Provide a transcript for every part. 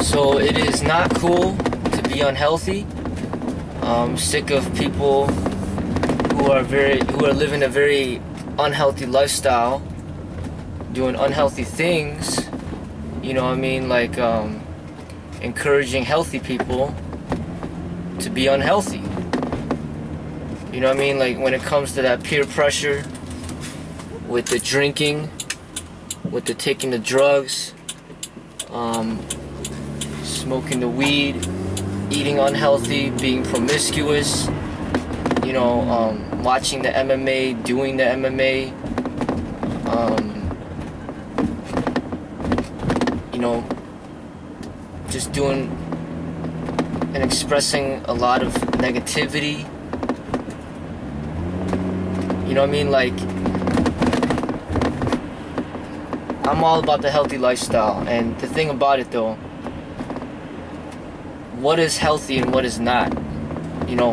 So it is not cool to be unhealthy. I'm sick of people who are living a very unhealthy lifestyle, doing unhealthy things. You know what I mean? Like encouraging healthy people to be unhealthy. You know what I mean? Like when it comes to that peer pressure, with the drinking, with the taking the drugs, smoking the weed, eating unhealthy, being promiscuous, you know, watching the MMA, doing the MMA, you know, just doing and expressing a lot of negativity. You know what I mean? Like, I'm all about the healthy lifestyle, and the thing about it though, what is healthy and what is not? You know,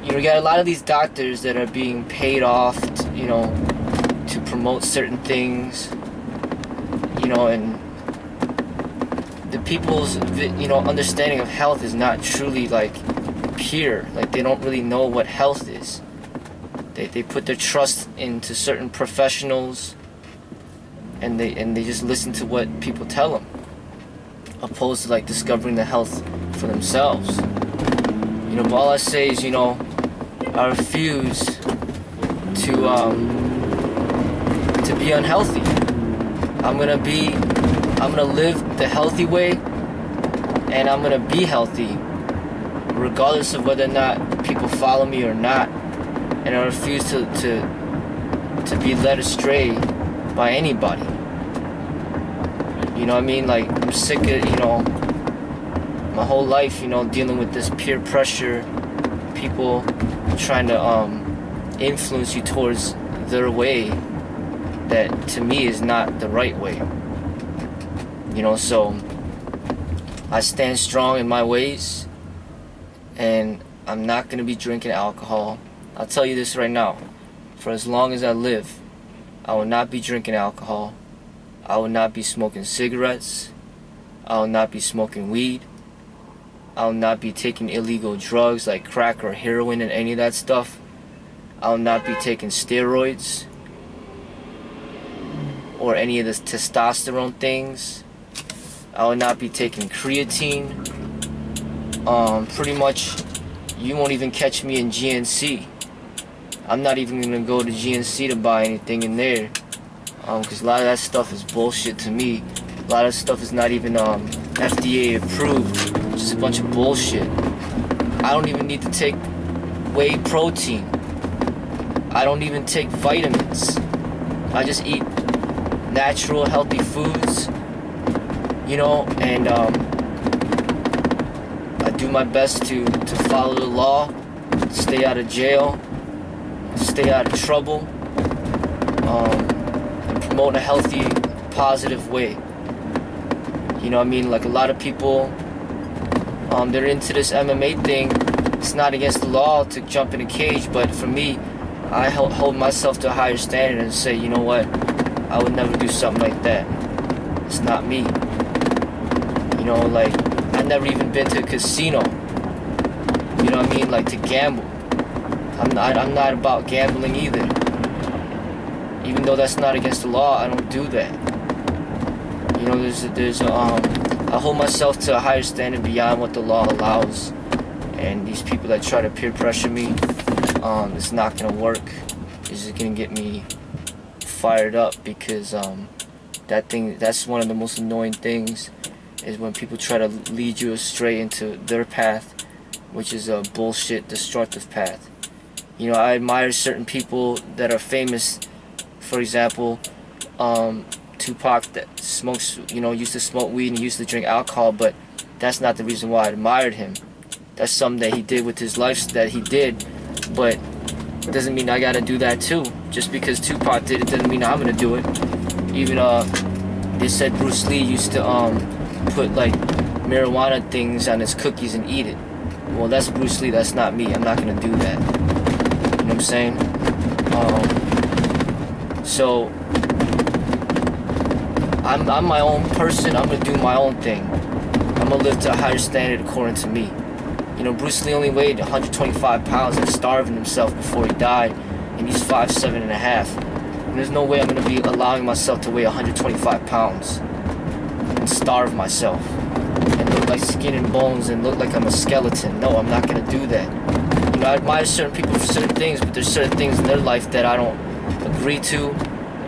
you got a lot of these doctors that are being paid off, you know, to promote certain things, you know, and the people's, you know, understanding of health is not truly like pure. Like they don't really know what health is. They put their trust into certain professionals, and they just listen to what people tell them, opposed to like discovering the health for themselves. You know, but all I say is, you know, I refuse to be unhealthy. I'm gonna live the healthy way, and I'm gonna be healthy regardless of whether or not people follow me or not. And I refuse to be led astray by anybody. You know what I mean? Like, I'm sick of, you know, my whole life, you know, dealing with this peer pressure, people trying to influence you towards their way that to me is not the right way. You know, so I stand strong in my ways, and I'm not going to be drinking alcohol. I'll tell you this right now, for as long as I live, I will not be drinking alcohol. I will not be smoking cigarettes. I will not be smoking weed. I will not be taking illegal drugs like crack or heroin and any of that stuff. I will not be taking steroids or any of the testosterone things. I will not be taking creatine. Pretty much, you won't even catch me in GNC. I'm not even gonna go to GNC to buy anything in there, because a lot of that stuff is bullshit to me. A lot of stuff is not even FDA approved. It's just a bunch of bullshit. I don't even need to take whey protein. I don't even take vitamins. I just eat natural, healthy foods, you know, and I do my best to follow the law, stay out of jail, stay out of trouble, and promote a healthy, positive way. You know what I mean? Like a lot of people, they're into this MMA thing. It's not against the law to jump in a cage, but for me, I hold myself to a higher standard and say, you know what? I would never do something like that. It's not me. You know, like, I've never even been to a casino. You know what I mean? Like, to gamble. I'm not about gambling either. Even though that's not against the law, I don't do that. You know, I hold myself to a higher standard beyond what the law allows. And these people that try to peer pressure me, it's not gonna work. It's just gonna get me fired up, because that's one of the most annoying things, is when people try to lead you astray into their path, which is a bullshit, destructive path. You know, I admire certain people that are famous. For example, Tupac, that smokes, you know, used to smoke weed and used to drink alcohol, but that's not the reason why I admired him. That's something that he did with his life that he did, but it doesn't mean I gotta do that too. Just because Tupac did it doesn't mean I'm gonna do it. Even they said Bruce Lee used to put like marijuana things on his cookies and eat it. Well, that's Bruce Lee, that's not me. I'm not gonna do that. You know what I'm saying? So I'm my own person. I'm gonna do my own thing. I'm gonna live to a higher standard according to me. You know, Bruce Lee only weighed 125 pounds and starving himself before he died, and he's 5'7" and a half. And there's no way I'm gonna be allowing myself to weigh 125 pounds and starve myself and look like skin and bones and look like I'm a skeleton. No, I'm not gonna do that. You know, I admire certain people for certain things, but there's certain things in their life that I don't agree to,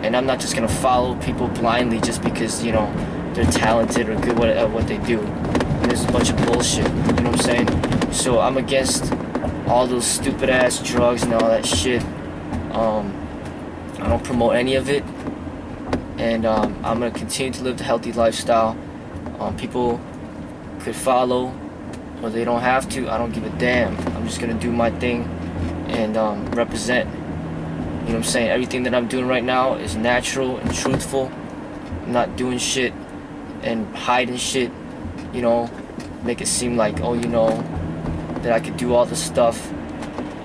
and I'm not just gonna follow people blindly just because, you know, they're talented or good at what they do. And there's a bunch of bullshit, you know what I'm saying? So I'm against all those stupid ass drugs and all that shit. I don't promote any of it, and I'm gonna continue to live the healthy lifestyle. People could follow, or they don't have to. I don't give a damn. I'm just gonna do my thing and represent. You know what I'm saying? Everything that I'm doing right now is natural and truthful. I'm not doing shit and hiding shit, you know, make it seem like, oh, you know, that I could do all this stuff,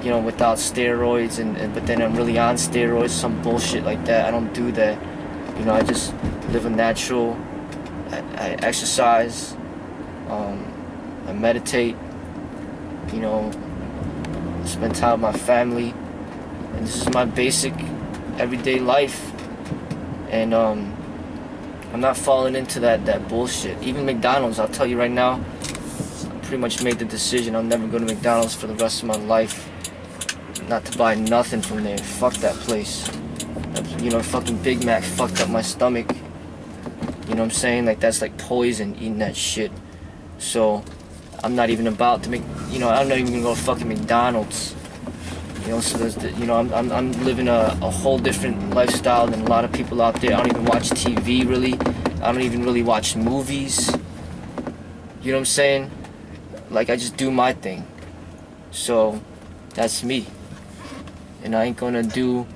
you know, without steroids, but then I'm really on steroids, some bullshit like that. I don't do that. You know, I just live a natural, I exercise, I meditate, you know, spend time with my family, and this is my basic everyday life. And I'm not falling into that bullshit. Even McDonald's, I'll tell you right now, I pretty much made the decision I'm never going to McDonald's for the rest of my life. Not to buy nothing from there. Fuck that place. You know, fucking Big Mac fucked up my stomach. You know what I'm saying? Like, that's like poison, eating that shit. So I'm not even about to make, you know, I'm not even gonna go to fucking McDonald's. You know, so there's the, you know, I'm living a whole different lifestyle than a lot of people out there. I don't even watch TV really. I don't even really watch movies. You know what I'm saying? Like, I just do my thing. So that's me. And I ain't gonna do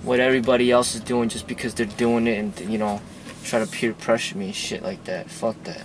what everybody else is doing just because they're doing it and, you know, try to peer pressure me and shit like that. Fuck that.